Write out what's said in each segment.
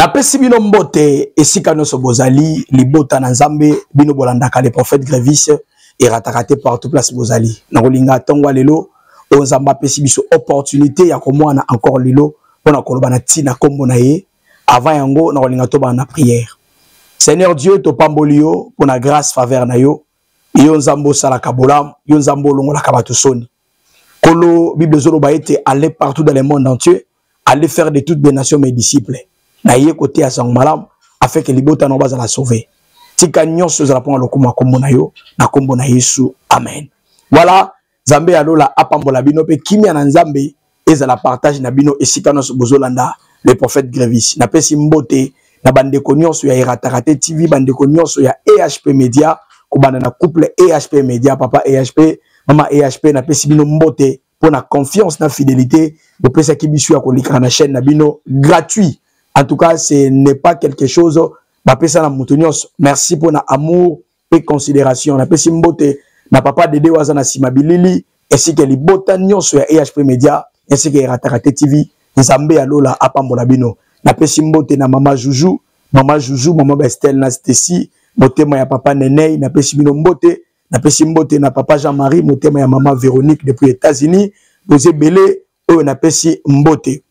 pesi bino mbote esika nyonso bozali libota na nzambe bino bolandaka les prophètes grévis et ratakate partout place bozali na kolinga tongo lelo o nzamba pesi biso opportunité ya komwana encore lelo pona koloba na tina kombo na ye avant yango na kolinga to ba na prière. Seigneur Dieu to pambolio pona grâce faveur na yo yo nzambo sala kabolam yo nzambo longola kabato soni kolo Bible zolo ba été aller partout dans le monde entier, aller faire de toutes les nations mes disciples. Na ye côté à sang malam afin que libota no baza la sauver. Tika nyonso za pona lokuma kombo na yo na kombo na Yesu. Amen. Voilà, Zambe alola apambola bino pe kimia na Nzambe ezala partage na bino esika no bozolanda le prophète Grévis. Na pesi mbote na bande nyonso ya Iratakate TV, bande nyonso ya EHP Media, ko banda na couple EHP Media, papa EHP, mama EHP na pesi bino mbote pour na confiance na fidélité, bo pesa ki bisu ya ko lika na chaîne na bino gratuit. En tout cas, ce n'est pas quelque chose. Merci pour notre amour et considération. Na pesi mbote na papa Dede wazana simabilili ainsi que les botanions sur EHP Media ainsi que Ratakate TV. Nzambe alola apambola bino. Na pesi mbote na mama Joujou, mama Bestel na Stacy, motema ya papa Nenei na pesi bino mbote. Na pesi mbote na papa Jean-Marie, motema ya mama Véronique depuis États-Unis. Bozé belé o na pesi mbote.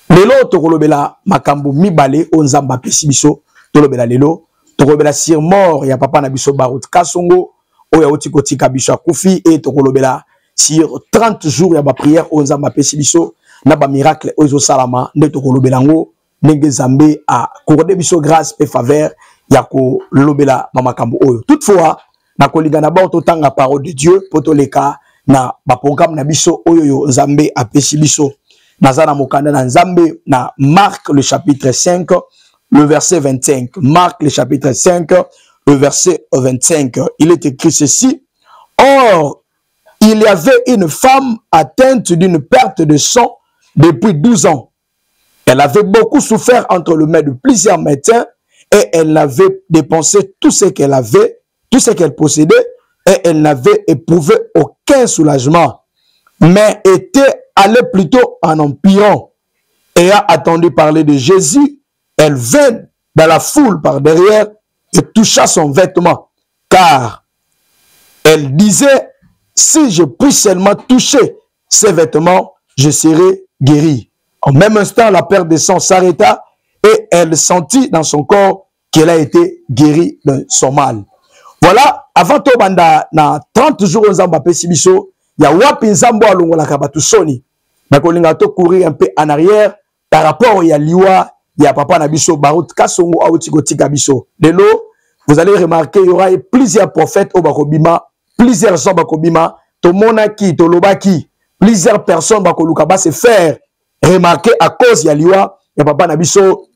Lelo tokolobela makambo mibale o nzamba pesi biso tolobela lelo tokolobela sur mort ya papa na biso Barut Kasongo o ya otiko tika biso akufi et tokolobela sur 30 jours ya ba prière o nzamba pesi biso na ba miracle o zo salama nde tokolobela ngo ndenge Zambe a accordé biso grâce et faveur ya ko lobela makambo oyo. Toutefois na kolinga na ba totanga parole de Dieu potoleka na ba programme na biso oyo yo Zambe a pesi biso. Nazana mokanda na Nzambe na Marc le chapitre 5 le verset 25. Marc le chapitre 5 le verset 25. Il est écrit ceci: Or, il y avait une femme atteinte d'une perte de sang depuis 12 ans. Elle avait beaucoup souffert entre les mains de plusieurs médecins et elle avait dépensé tout ce qu'elle avait, tout ce qu'elle possédait et elle n'avait éprouvé aucun soulagement, mais était allait plutôt en empirant et a attendu parler de Jésus. Elle vint dans la foule par derrière et toucha son vêtement, car elle disait: si je puis seulement toucher ses vêtements, je serai guérie. En même instant, la perte de sang s'arrêta et elle sentit dans son corps qu'elle a été guérie de son mal. Voilà, avant tout, na 30 jours aux Zamba Sibiso, il y a wapi Nzambo alongola kabatu soni. Na kolinga to courir un peu en arrière par rapport ya liwa ya papa na biso Barut Kasongo autiko tika biso. Lelo, vous allez remarquer il y aura plusieurs prophètes au bakobima, plusieurs gens bakobima, to monaki, to lobaki, plusieurs personnes bakoluka ba se faire remarquer à cause ya liwa ya papa na biso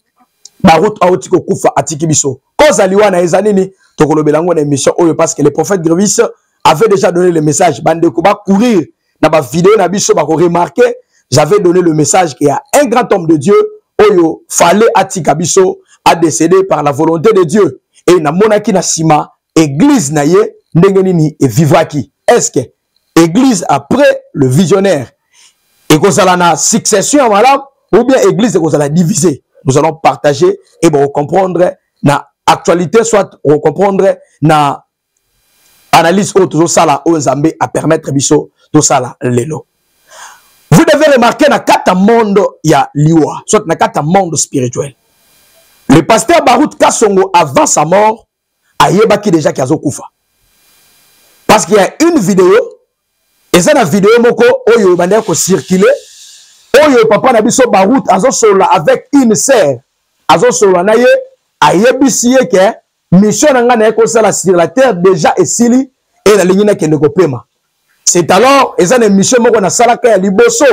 Barut autiko kufa atiki biso. Cause ya liwa na ezanini to kolobelango na émission oyo parce que les prophètes Grévis avaient déjà donné le message bande ko ba courir. Dans ma vidéo, remarqué, j'avais donné le message qu'il y a un grand homme de Dieu, Oyo, fallait Atika Biso, a décédé par la volonté de Dieu. Et na monaki na sima, église na ye, ndengenini et vivaki. Est-ce que église après le visionnaire, et qu'on a la succession madame, ou bien église et qu'on a la diviser. Nous allons partager et bon comprendre na actualité, soit on comprendre na analyse autre sala au Nzambe à permettre biso tout ça là lelo. Vous devez remarquer na kata monde ya liwa, soit na kata monde spirituel. Le pasteur Barut Kasongo avant sa mort a yebaki déjà qu'il a kufa. Parce qu'il y a une vidéo et ça la vidéo moko oyo bande ko circuler oyo papa na biso Barut azo sola avec une sœur azo sola na ye ayebisi ye ke mission nga na ko sala sur la terre déjà esili et la ligne na kende ko pema. C'est alors, et ça une mission moko na salaka ya liboso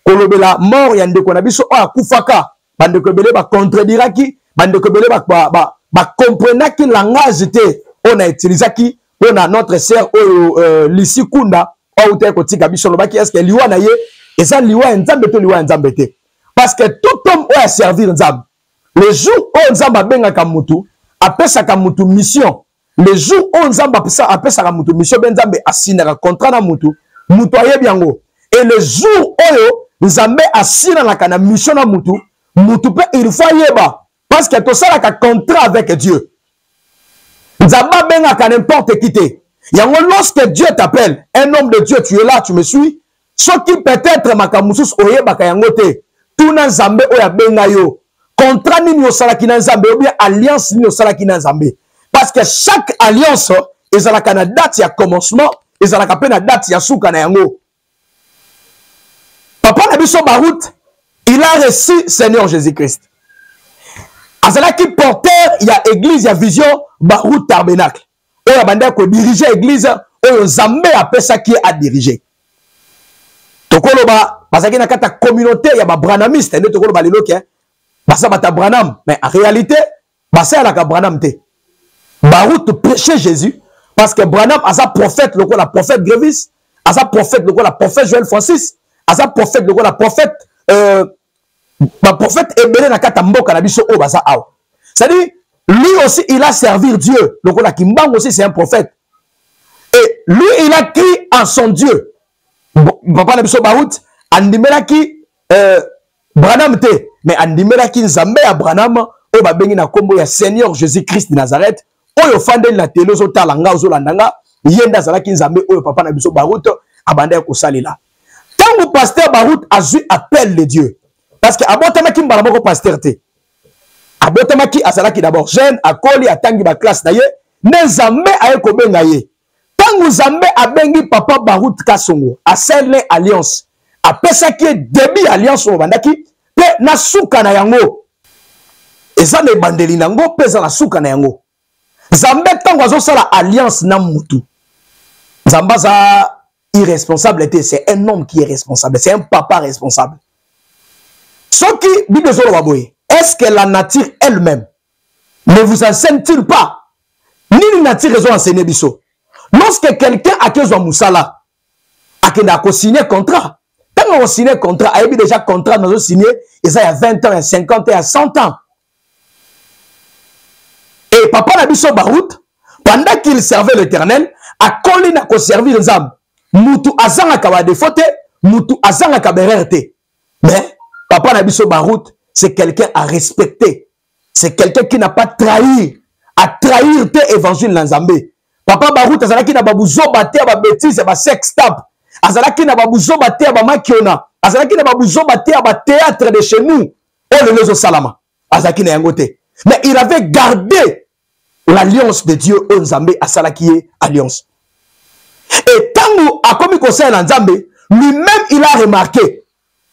kolobela mort ya ndeko na biso o akufaka bande ko belé ba contrediraki bande ko belé ba comprenaki langage te on a utilisé qui on a notre sœur Lisi Kunda o te ko tika biso lobaki est-ce que liwa na ye et ça liwa nzambe to liwa nzambe te parce que tout homme a servir nzambe le jour où nzamba benga mutu apesa mutu mission. Le jour où Nzamba appelle ça mutu mission Nzambe asinera contrat na mutu mutu ayebiango et le jour où Nzambe asina la kana mission na mutu mutu pe il faut yeba Parce que tout ça a un contrat avec Dieu. Nzamba benga ka n'importe qui te. Yango lorsque Dieu t'appelle, un homme de Dieu, tu es là, tu me suis. Ce qui peut-être makamusus oye baka yango te. Tout na Nzambe oya benga yo. Contrat ni yo salaki na Nzambe ou bien alliance ni yo salaki na Nzambe. Parce que chaque alliance ezalaka na date ya commencement, ezalaka pe na date ya suka na yango. Papa na biso Barout, il a reçu Seigneur Jésus-Christ. Azalaki porteur, il y a église, il y a vision, Barout Tabernacle. Oyo banda ko diriger église, oyo Nzambe appelle ça qui a dirigé. Tokolo ba, basaki na kata communauté, il y a ba branamiste, ne tokolo ba lelo ke, basa bata branam, mais en réalité, basa la ka branam te. Barout prêchait Jésus, parce que branam a sa prophète, le la prophète Grévis, a sa prophète, le la prophète Joël Francis, a sa prophète, le la prophète, ma prophète Ebele na kata mboka na biso o basa aw. C'est-à-dire, lui aussi, il a servi Dieu. Donc, la Kimbang aussi, c'est un prophète. Et lui, il a crié en son Dieu. Papa Nabiso Barout, Andimelaki Branham te. Mais Andimelaki Nzambe à Branham, o babengi na kombo ya Seigneur Jésus-Christ de Nazareth. Oyo fande la télé zo talanga zo landanga. Yenda zalaki Nzambe oyo Papa Nabiso Barout abanda ko salila. Tant que pasteur Barout a eu appel de Dieu. Parce que abotama kimbala moko pasteur te. Abotamaki azalaki d'abord jeune akoli atangi ba classe na ye ne Nzambe aye kobenga ye tangu Nzambe abengi Papa Barout Kasongo a scellé alliance apesaki début alliance o bandaki pe na suka na yango eza ne bandeli nango pesa na suka na yango Nzambe tangu azosala alliance na mutu Nzamba za irresponsable, c'est un homme qui est responsable, c'est un papa responsable. Ce qui Bible zolo waboye. Est-ce que la nature elle-même ne vous enseigne-t-il pas? Ni la nature raison enseigner biso. Lorsque quelqu'un a besoin de Moussala, a signé contrat. Quand on signe contrat, il y a déjà contrat nous signé, il y a 20 ans, il y a 50 ans, il y a 100 ans. Et Papa Nabiso Barout, pendant qu'il servait l'Éternel, a collé à servir les âmes. Moutou azanga kawa défaute, moutou azanga kabererte. Mais Papa Nabiso Barout, c'est quelqu'un à respecter. C'est quelqu'un qui n'a pas trahi. À trahir tes évangiles dans Zambé. Papa Barout, azalaki na babuzo bate ba bêtise ba sex tap. Azalaki na babuzo bate ba makiona. Azalaki na babuzo bate ba théâtre de chez nous. Oh le lezo salama. Azalaki na yangote. Mais il avait gardé l'alliance de Dieu au Nzambé à Salaki alliance. Et tant a commis conseil dans Nzambé, lui-même il a remarqué.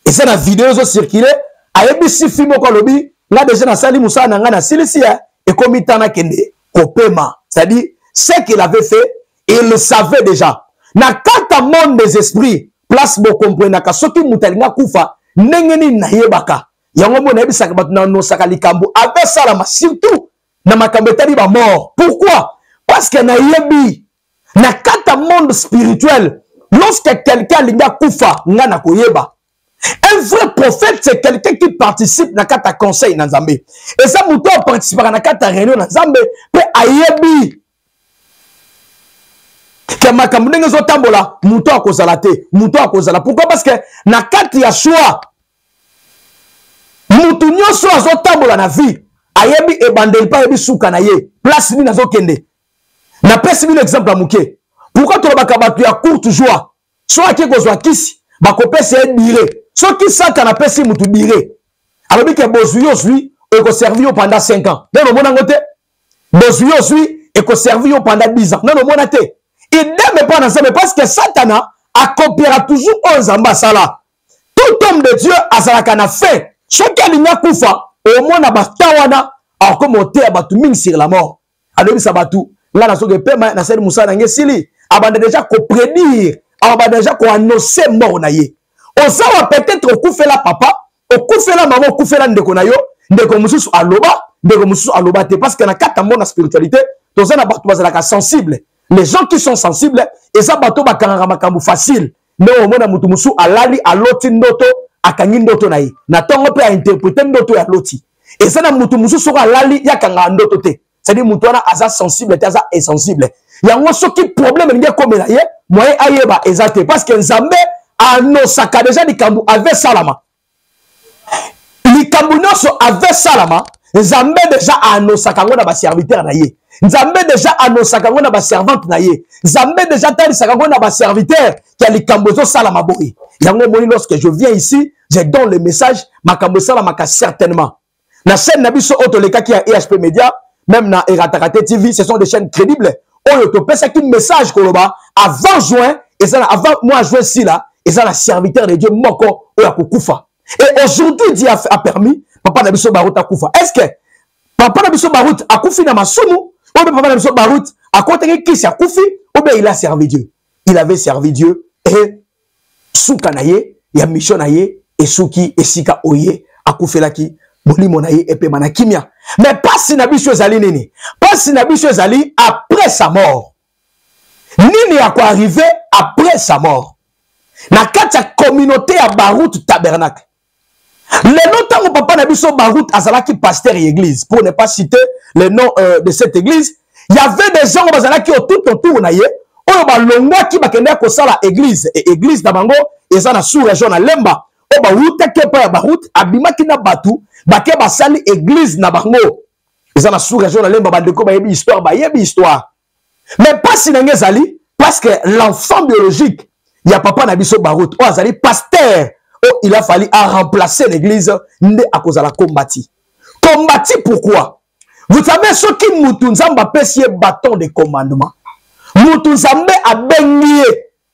Et c'est la vidéo qui circulé. Ayebisi fimo ko lobi nga déjà na sali musa na nga na silisia et comme tana kende kopema, c'est-à-dire ce qu'il avait fait il le savait déjà na kata monde des esprits place bo comprendre ka soki mutalinga kufa nengeni na yebaka yango mo na yebisaka batu na no saka likambo avec salama surtout na makambo tali ba mort. Pourquoi? Parce que na yebi na kata monde spirituel lorsque quelqu'un linga kufa nga na koyeba. Un vrai prophète, c'est quelqu'un qui participe dans le conseil dans Zambé. Et ça, mouton participe dans la réunion dans Zambé. Mais ayebi. Que ma kamune zo tambola, mouton a kozala te, mouton a kozala. Pourquoi? Parce que na kati ya choix. Mouton nyonso zo tambola na vie. Ayebi e bandel pa yebi suka na ye. Place ni nazo kende. Na pesi bi l'exemple à mouké. Pourquoi to ba kabatu ya courte joie? Soit ki kozwa kisi, ba kopese e dire. Ce qui Satan a pesi mutu dire. Alors que Bozuyos lui est servi pendant 5 ans. Non non monangote. Bozuyos lui est servi pendant 10 ans. Non non monate. Il n'aime pas dans ça mais parce que Satan a copiera toujours aux ambassala. Tout homme de Dieu a salakana fait. Ce qui a l'igna kufa au moins na batawana a commenté à batu mine sur la mort. Alors ça batu là na so de pema na sel Moussa na ngesili. Abanda déjà ko prédire, abanda déjà ko annoncer mort na ye. Osawa peut-être okufela papa, okufela maman, okufela ndeko na yo, ndeko mususu aloba, ndeko mususu aloba te parce que na kata mona spiritualité, tozana batu bazalaka sensible. Les gens qui sont sensibles, et ça bato bakanga makambu facile. Mais au mona mutu musu alali aloti ndoto, akangi ndoto na ye. Na tongo pe a interpréter ndoto ya loti. Et ça na mutu mususu alali yakanga ndoto te. C'est-à-dire mutu wana aza sensible, te aza insensible. Yango soki problème nge komela ye, moyen ayeba ezate parce que Nzambe anosaka déjà likambu avec salama. Likambu noso avec salama, Nzambe déjà annoncé kango na ba serviteur na ye. Nzambe déjà annoncé kango na ba servante na ye. Nzambe déjà tali kango na ba serviteur qui a les kambozo sala maboyi. Yango moni lorsque je viens ici, je donne le message makambo sala maka certainement. Na chaîne na biso otoleka qui a EHP Media, même na Eratakate TV, ce sont des chaînes crédibles. Oyo to pesa ki message koloba avant juin et ça avant mois juin si là et ça la serviteur de Dieu moko oya kukufa. Et aujourd'hui Dieu a permis papa na biso Barut akufa. Est-ce que papa na biso Barut akufi na masumu ou bien papa na biso Barut akote ki sa kufi ou bien il a servi Dieu. Il avait servi Dieu et souka na ye ya mission na ye et souki esika oye akufelaki bolimo na ye et pe manakimia. Mais pas si na biso ezali nini. Pas si na biso ezali après sa mort. Nini a quoi arriver après sa mort. Na katia communauté à Barut Tabernacle. Le nom tango papa na biso Barut azalaki pasteur et église. Pour ne pas citer le nom de cette église, il y avait des gens bazalaki tout autour na ye. Oyo ba longwa ki bakende ko sala église et église na bango eza na sous région na Lemba. O ba wuta ke pa ya Barut abimaki na batu bake basali église na bango. Eza na sous région na Lemba bandeko ba yebi histoire. Mais pas si nenge zali parce que l'enfant biologique il y a papa na biso Barut o azali pasteur. Oh, il a fallu remplacer l'église nde akozala combattu. Combattu pourquoi? Vous savez ce qui mutu nzamba pesier bâton de commandement. Mutu nzambe a bengié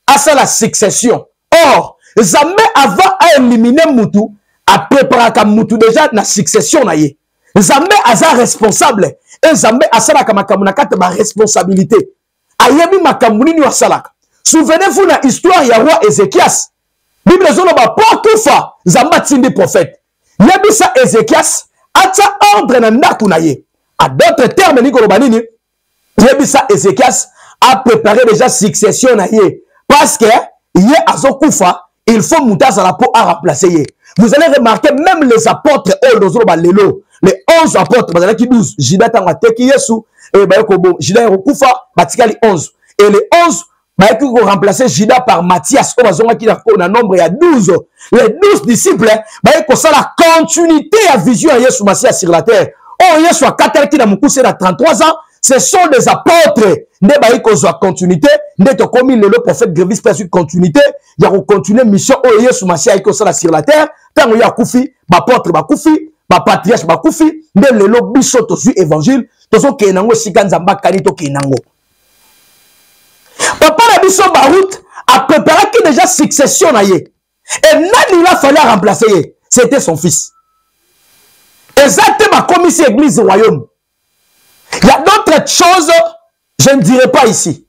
à ça la succession. Or, nzambe avant à éliminer mutu a préparé comme mutu déjà na succession na ye. Nzambe aza responsable et nzambe asala kama kamuna kate ba responsabilité. Ayebi makamuni ni wasalaka. Souvenez-vous na histoire ya roi Ézéchias. Bible zolo ba pokufa zamba tindi prophète. Yebisa Ézéchias ata ordre na ndaku na ye. À d'autres termes ni koloba nini? Yebisa Ézéchias a préparé déjà succession na ye parce que ye azokufa, il faut mutaza la peau à remplacer ye. Vous allez remarquer même les apôtres zolo ba lelo, les 11 apôtres bazala ki 12, Judas tanga teki Yesu et ba yokobo Judas yokufa batikali 11 et les 11 bah, qui ont remplacé Judas par Matthias, on a un nombre, il y a 12. Les 12 disciples, bah, ils ont la continuité à vision à Yesu Massia sur la terre. Oh, Yesu a 4 qui n'a moussé à 33 ans, ce sont des apôtres. Ne bah, ils ont continuité, ne te commis le prophète Grévis presque une continuité, il y a une continuité mission, oh, Yesu Massia, ils ont sur la terre, tant il y a Koufi, bah, apôtre, bah, Koufi, bah, patriarche, bah, Koufi, ne le lobby saut au évangile, tout ce qui est nango, si kanzamba, kanito, qui est nango. Papa Nabiso Barut a préparé qui déjà succession na ye. Et nani il a fallu remplacer. C'était son fils. Exactement comme ici église du royaume. Il y a d'autres choses, je ne dirai pas ici.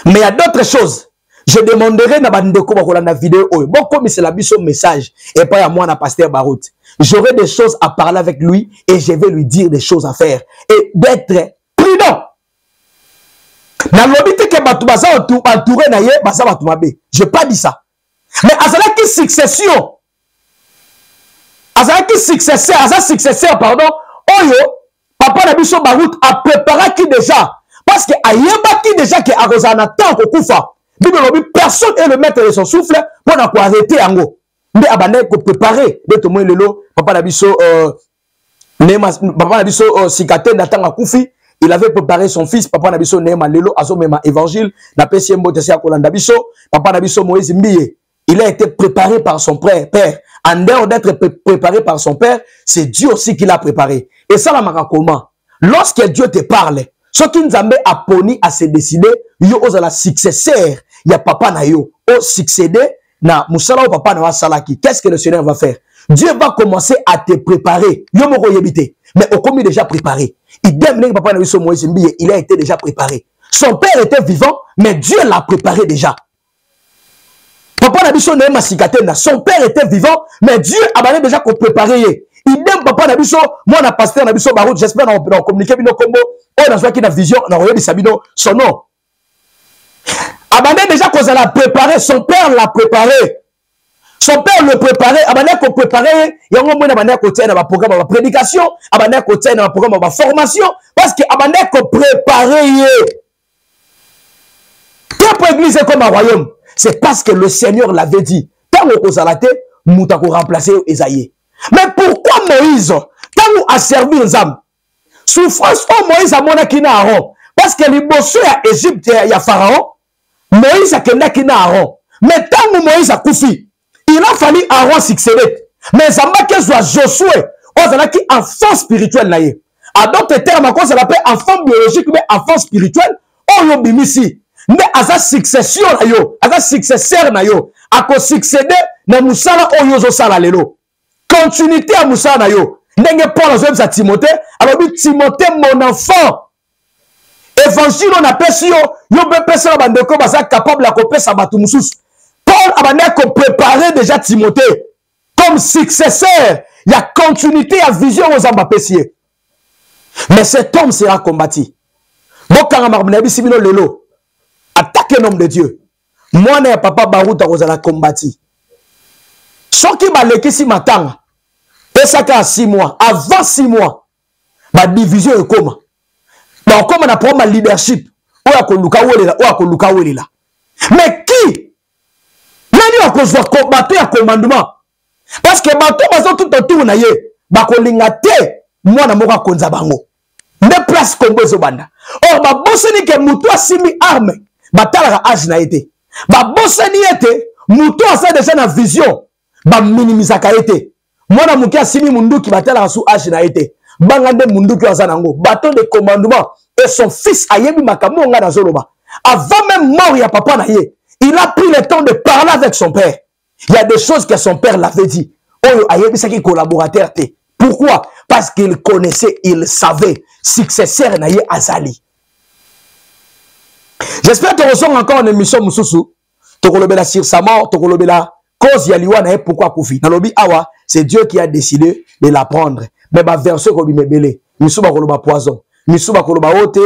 Mais il y a d'autres choses. Je demanderai na bandeko bakola na vidéo. Bon comme c'est la biso message et pas à moi na pasteur Barut. J'aurai des choses à parler avec lui et je vais lui dire des choses à faire et d'être prudent. Je n'ai pas dit ça. Mais azalaki succession. Azalaki successeur, pardon. Oyo, papa Nabiso Barut a préparé qui déjà. Parce que ayeba qui déjà que Arosana tant que Koufa. Personne n'est le maître de son souffle pour arrêter en haut. Mais abandonné pour préparer. De tout le monde, papa Nabiso, papa Nabiso, Sikate, Natanga Koufi. Il avait préparé son fils, papa Nabiso Neema Lelo, Azomema Évangile, na PCMO Tessia Kolandabiso, papa Nabiso Moïse Mbiye. Il a été préparé par son père. En dehors d'être préparé par son père, c'est Dieu aussi qui l'a préparé. Et ça, la mara comment? Lorsque Dieu te parle, ce qui nous a apponi à se décider, yo osa la successeur, il y a papa na yo, au succéder, na Moussala ou papa na wa salaki. Qu'est-ce que le Seigneur va faire? Dieu va commencer à te préparer. Yo moko yebite. Mais au commis déjà préparé. Il papa Moïse Mbiye, il a été déjà préparé. Son père était vivant, mais Dieu l'a préparé déjà. Papa Nabiso Neema Sikatena, son père était vivant, mais Dieu a déjà préparé. Il aime papa Nabiso, moi na pasteur Nabiso Barut, j'espère qu'on communiquer bino combo, on a qui na vision, on a regardé Sabino, son nom. Abandé déjà qu'on l'a préparé, son père l'a préparé. Son père le préparait, abandé qu'on préparait, il y a un moment abandé qu'on tient dans programme de prédication, abandé qu'on tient dans un programme de formation, parce que abandé qu'on préparait. Pour l'église comme un royaume, c'est parce que le Seigneur l'avait dit. Tant qu'on s'est raté, nous avons remplacé Esaïe. Mais pourquoi Moïse, tant à servir Nzambe. Souffrance au Moïse a monaki na Aaron. Parce que les bosseux à Égypte, il y a Pharaon. Moïse a kenaki na Aaron. Mais tant Moïse a koufi, il a fallu Aaron succéder. Mais Zamba que soit Josué, on a qui enfant spirituel là. À d'autres termes, on l'appelle enfant biologique, mais enfant spirituel. On y bimisi. Mais à sa succession là yo, à sa successeur na yo, à ko succéder na musala oyo sala lelo. Continuité à musala na yo. N'est Paul à Timothée, alors Timothée mon enfant. Évangile on appelle si yo be pesa na bandeko baza capable à couper sa batu mususu. Paul a bandé ko préparer déjà Timothée comme successeur. Il y a continuité, il y a vision aux ambapessiers. Mais cet homme sera combattu. Bokanga marbunabi sibino lelo. Attaquer l'homme de Dieu. Moi ne papa Barouta rozala combattu. Soki baleki si matanga. Et ça qu'à 6 mois, avant 6 mois, ma division est comme. Donc, comme on a pris ma leadership, ou à Koluka Welela. Mais qui? Nani a cause de combattre à commandement? Parce que bateau, bateau tout autour, na ye, bakolingate, moi na moka konza bango. Ne place combo zobanda. Or, ba bosseni ke mutu a simi arme, batala âge na été. Ba bosseni été, mutu a sa déjà na vision, ba minimisaka été. Mwana mukia simi munduki batala sous âge na été. Bangande munduki wazanango. Bâton de commandement. Et son fils ayebi makambo nga na zoloba. Avant même mort ya papa na ye. Il a pris le temps de parler avec son père. Il y a des choses que son père l'avait dit. Oh ayebi sa ki collaborateur te. Pourquoi? Parce qu'il connaissait, il savait. Successeur na ye azali. J'espère que vous avez encore une émission mususu. Tokolobela sur sa mort, tokolobela cause yaliwa na ye pourquoi koufi. Nalobi awa. C'est Dieu qui a décidé de la prendre. Mais ma verset comme il me belé. Misuba koloba poison. Misuba koloba ote.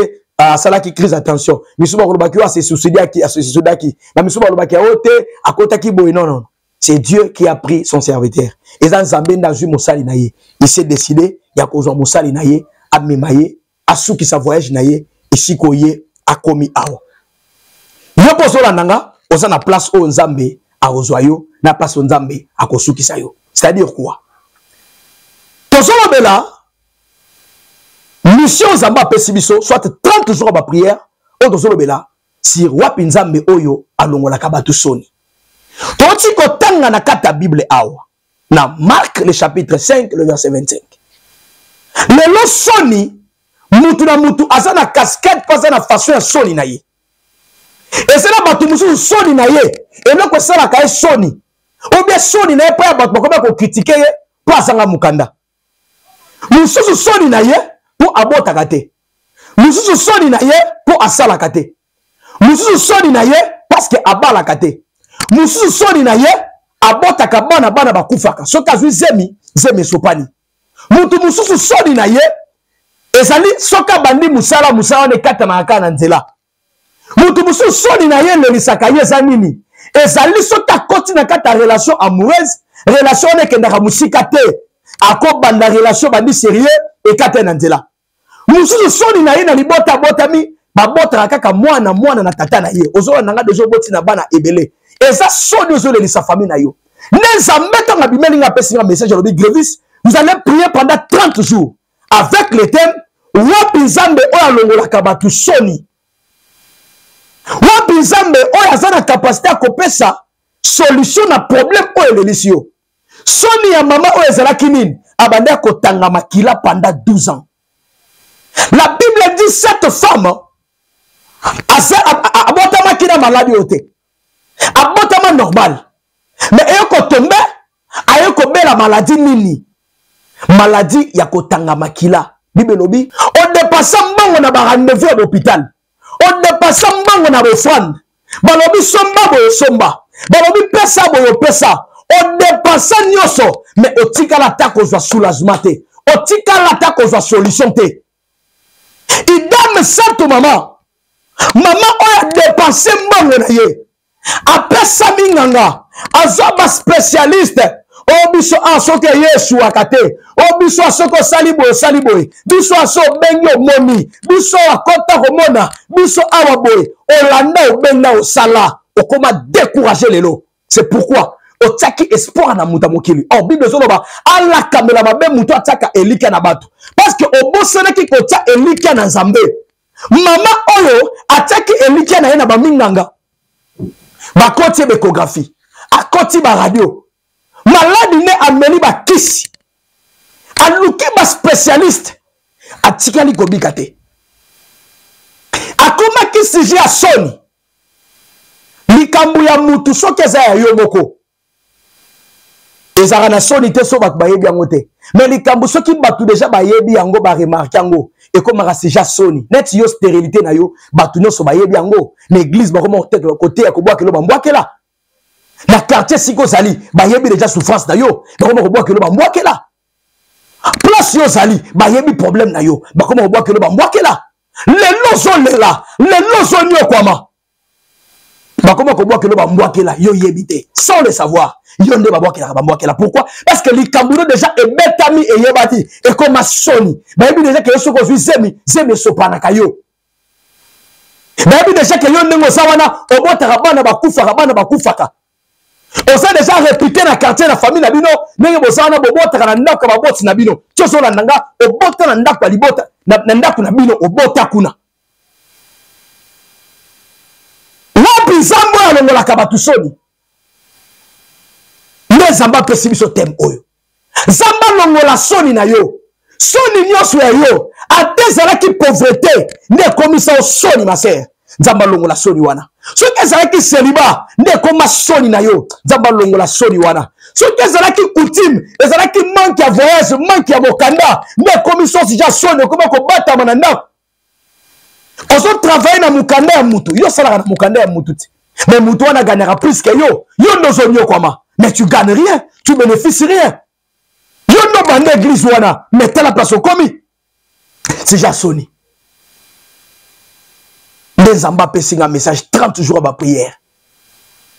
Sala qui crise attention. Misuba koloba qui a se soucier qui a se soucier qui. Mais Misuba koloba qui a ote. À côté qui boy non non. C'est Dieu qui a pris son serviteur. Et dans Zambé dans une moussali naye. Il s'est décidé. Il y a cause en moussali naye. A memaye. A sou qui sa voyage naye. Et si koye a commis awa. Yo pozola nanga. Oza na place au Nzambe. A ozoyo. Na place au Nzambe. A kosu ki sayo. C'est-à-dire quoi? Tozolobela, mission Zamba Pesibiso, soit 30 jours à prière, ou Tozolobela, si Wapi Nzambe Oyo, alongola kabatu soni. Toti kotanga na kata Bible awa, na Marc le chapitre 5, le verset 25. Lelo soni, mutu na mutu, aza na casquette, aza na façon ya soni na ye. Et c'est là batu musu soni na ye, et non que ça la kaye soni. Ou bien soni na ye pa ya bato bakoma ko critiquer ye po asanga mukanda. Mususu soni na ye po abotaka te. Mususu soni na ye po asalaka te. Mususu soni na ye parce que abalaka te. Mususu soni na ye abotaka bana bakufaka. Soki azwi zemi sopani. Mutu mususu soni na ye ezali soka bandi musala ne katamaka na nzela. Mutu mususu soni na ye lelisaka ye za nini? Ezali sota koti na kata relation amoureuse, relation ne kendaka musika te. Ako banda relation bandi sérieux et kata na nzela. Mususu soni na ye na libota botami, babota kaka mwana na tata na ye. Ozo nanga dejo boti na bana ebele. Eza soni ozo lelisa famille na yo. Neza meta nga bimeli nga pesi nga message lobi Grévis, vous allez prier pendant 30 jours avec le thème Wapi Nzambe oya longola kabatu soni. Wapi Nzambe oyo aza na capacité à kopesa solution na problème oyo elelisi yo. Soni ya mama oyo ezalaki nini? Abanda kotanga makila pendant 12 ans. La Bible dit cette femme abotama kina maladie ote. Abotama normal. Mais eyoko tombe ayoko bela maladie nini? Maladie ya kotanga makila. Bible lobi on dépasse mbongo na ba rendez-vous à l'hôpital. On dépasse mbango na bofan. Balobi somba boyo somba. Balobi pesa boyo pesa. On dépasse nyoso. Mais otika la ta kozwa soulagement te. Otika la ta kozwa solution te. Idame sato maman. Maman oya dépassé mbango na ye. Apesa minganga. Azoba spécialiste. Obiso asoke Yesu akate. Obiso asoko saliboy. Biso aso benyo moni. Biso akota komona. Biso awaboy. Olanda obenga osala. Okoma décourager lelo. C'est pourquoi otiaki espoir na muta mokili. Or Bible zoloba ala kamela mabe muto ataka elika na bato. Parce que obosonaki kotia elika na Nzambe. Mama oyo ataki elika na ye na baminganga. Bakoti bekographie, akoti ba radio. Maladi ne ameni ba kisi. Aluki ba spécialiste. Atikali kobika te. Akoma kisi ji a soni. Likambu ya mutu soki eza ya yo moko. Ezara na soni te so bato bayebi yango te. Mais likambu soki batu déjà bayebi yango ba remarque yango. Ekomaka seja soni. Net yo stérilité na yo batu nyonso bayebi yango. L'église bakoma côté ya kobwakelo bambwakela. Na quartier siko zali bayebi déjà souffrance na yo. Bakoma kobwakelo bambwakela. Place yo zali bayebi problème na yo. Bakoma kobwakelo bambwakela. Lelo zolela, lelo zonyo kwama. Bakoma kobwakelo bambwakela yo yebite sans le savoir. Yonde babwakela bambwakela. Pourquoi? Parce que likambuno déjà ebetami e yebati e comme soni. Bayebi déjà que yo soko zemi sopanaka yo. Bayebi déjà que yo ndenge sawana obotaka bana bakufaka. Osa déjà réputé na quartier na famille na bino ndenge bosana bobotaka na ndako baboti na bino. Tioso na ndanga obota na ndako libota na ndako na bino obota kuna. Wapi Nzambe alongolaka batu soni. Mais Nzambe pesi biso tem oyo. Nzambe alongola soni na yo. Soni nyonso ya yo atezalaki pauvreté nde komisa soni ma sœur. Nzambe alongola soni wana. Soki ezalaki célibat nde koma soni na yo. Nzambe alongola soni wana. Soki ezalaki coutume ezalaki manque ya voyage manque ya bokanda nde komisa sija soni okoma kobatama na ndako. Ozo travailler na mukanda ya mutu. Yo salaka na mukanda ya mutu ti. Mais mutu wana gagnera plus que yo. Yo ndozo nyo kwama. Mais tu gagnes rien. Tu bénéficies rien. Yo no bande église wana. Mais t'as la place au commis. C'est déjà sonné. Les Nzamba pessinga message 30 jours à prière.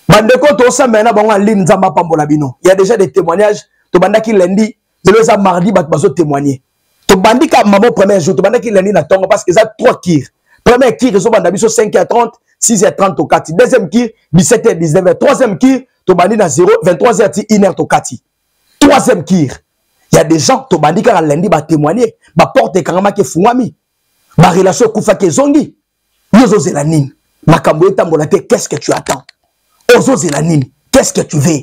Bandeko to sa mena bango en ligne Nzamba pambola bino. Il y a déjà des témoignages. To bandaki lundi, de mardi bat bazo témoigner. To bandika maman premier jour, to bandaki lundi na tongo parce que ça 3 kir. Premier kir ils ont bandé 5h30, 6h30 au kati. Deuxième kir 17h 19h. Troisième kir to bandi na 0 23h 1h to kati. Troisième kir. Il y a des gens to bandika lundi ba témoigner, ba porte kangama ke fungami. Ba relation kufa ke zongi. Yozo zelanine. Makambo etambola te, qu'est-ce que tu attends? Ozo zelanine, qu'est-ce que tu veux?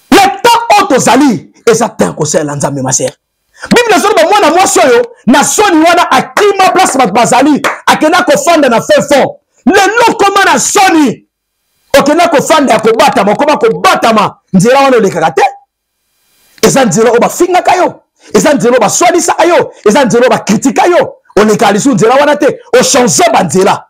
Le temps otozali et ça t'en conseil la Nzambe ma sœur. Bible zolo ba mwana mwasi oyo na soni wana akima place bat bazali akena ko fanda na fait fond. Le koma na soni okena ko fanda ko batama koma ko batama nzira wana le kakate. Eza nzira oba finga kayo. Eza nzira oba swadisa kayo. Eza nzira oba kritika yo. On est kalisu nzela wana te o changer banzela.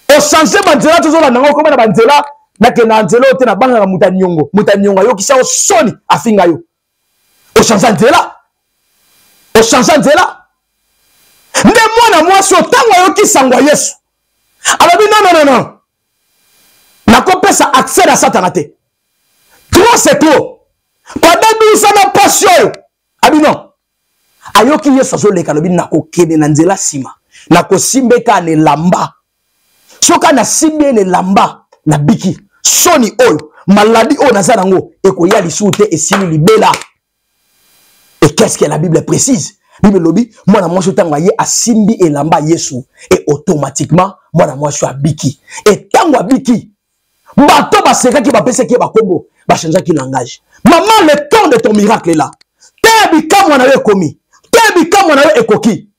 O changer banzela tozo la nango koma na banzela na ke na nzela te na banga mutanyongo. Mutanyongo yo kisa o soni afinga yo. O changer nzela. O changer nzela. Nde mwana mwasi otango yo kisangwa Yesu. Alobi non. Na kopesa accès à Satan te. Trop c'est trop. Pendant 12 ans na passion. Abi non. Ayoki Yesu azoleka lobi na kokene na nzela sima na kosimbeka ne lamba soka na simbe ne lamba na biki soni oyo maladi oyo naza nango ekoya lisute esili libela. Et qu'est-ce que la Bible précise? Bible lobi mwana mwasi tango ye asimbi elamba Yesu et automatiquement mwana mwasi abiki et tango abiki bato basekaki bapeseki bakombo ba changeaki langage. Maman, le temps de ton miracle est là. Tebi kamwa na yo komi. Tebi kamwa na yo ekoki.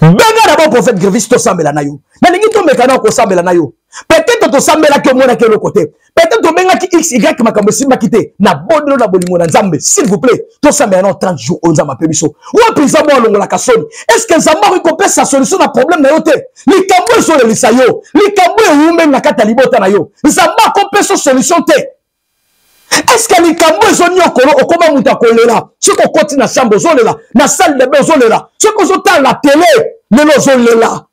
Benga d'abord prophète Grévis to sambela na yo. Na ningi to mekana ko sambela na yo. Peut-être to sambela ke mona ke le côté. Peut-être to benga ki x y makambo simba kité na bodlo na bolimo na Nzambe. S'il vous plaît, to sambela na 30 jours on Nzamba pebiso. Wa pisa mo longola kasoni. Est-ce que Nzamba ko sa solution na problème na yo te? Likambo so le lisayo. Likambo e wume na kata libota na yo. Nzamba ko pesa solution te. Est-ce que les cambouis sont nyokolo au comment muta kolela? Ce qu'on continue na chambre zolela, na salle de bain zolela, ce qu'on entend la télé, le zolela.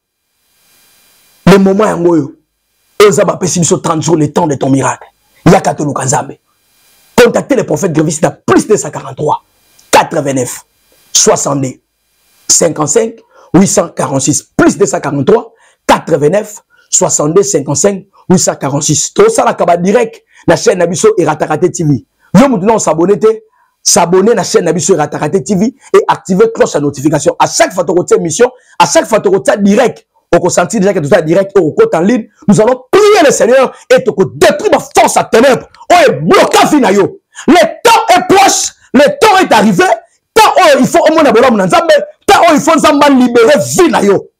Le moment est ngoyo. Ezaba pesibiso 30 jours le temps de ton miracle. Yakatolo Kanzambe. Contactez le prophète Grévis à plus de 143 89 62 55 846 plus de 143 89 62 55 846. Tout ça, la direct, la chaîne Nabiso et Ratakate TV. Yo, maintenant, s'abonner à la chaîne Nabiso et Ratakate TV et activer cloche à notification. À chaque fois que tu as une émission, à chaque fois que tu as direct, on consenti déjà que tu as direct ou en ligne, nous allons prier le Seigneur et te détruire ma force à ténèbres. On est bloqué à Finayo. Le temps est proche, le temps est arrivé. Tant il faut au moins abonner mon Nzambe, tant il faut Nzamba libérer Finayo.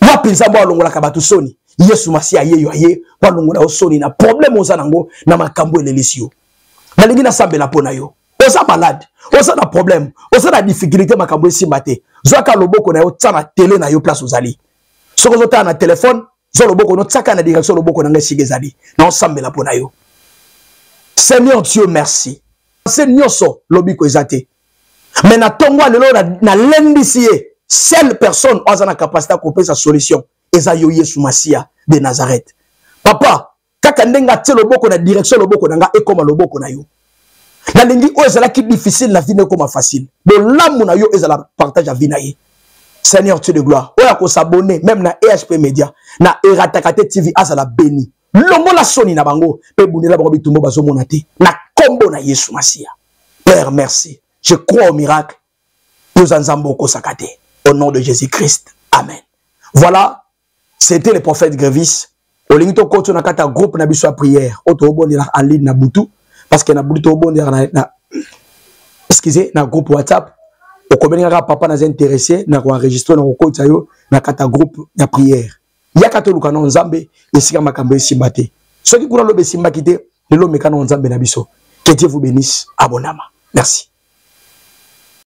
Moi, Pinzamba Longola Kabatusoni. Yesu Masia ye yoye, wa Longola Osoni na problème aux anango, na makambo et l'elisio. Na lingi na sambe la pona yo. Osa malade, osa na problème, osa na difficulté makambo esi mate. Zoaka loboko na yo tsana télé na yo place ozali. Soko zota na téléphone, zo loboko no tsaka na direction loboko na ngeshi zali. Na sambe la pona yo. Seigneur Dieu merci. Seigneur so lobiko ezate. Mais na tongwa lelo na lendi siye, seule personne a la capacité à couper sa solution. Eza yo Yesu Masia de Nazareth. Papa, kaka ndenga te loboko na direction loboko na nga e koma loboko na yo. Na lingi o ezala ki difficile na vie ne koma facile. De l'amour na yo ezala partage à vie na ye. Seigneur Dieu de gloire. Oya ko s'abonner même na EHP Media, na Eratakate TV azala béni. Longo la soni na bango pe bunela bango bitumbo bazo monate. Na kombo na Yesu Masia. Père merci. Je crois au miracle. Nous en sommes beaucoup sakate. Au nom de Jésus-Christ. Amen. Voilà. C'était le prophète Grévis. Au limite, on a un groupe na biso prière. Auto bon en ligne na butu. Parce que na butu bon na excusez, na groupe WhatsApp. Au combien papa n'a intéressé na enregistrer na ko tayo na kata groupe na prière. Ya kato luka na nzambe esika makambo esimbate. Ceux qui kuna lobe simba kite, le lo mekano nzambe na biso. Que Dieu vous bénisse. Abonama. Merci.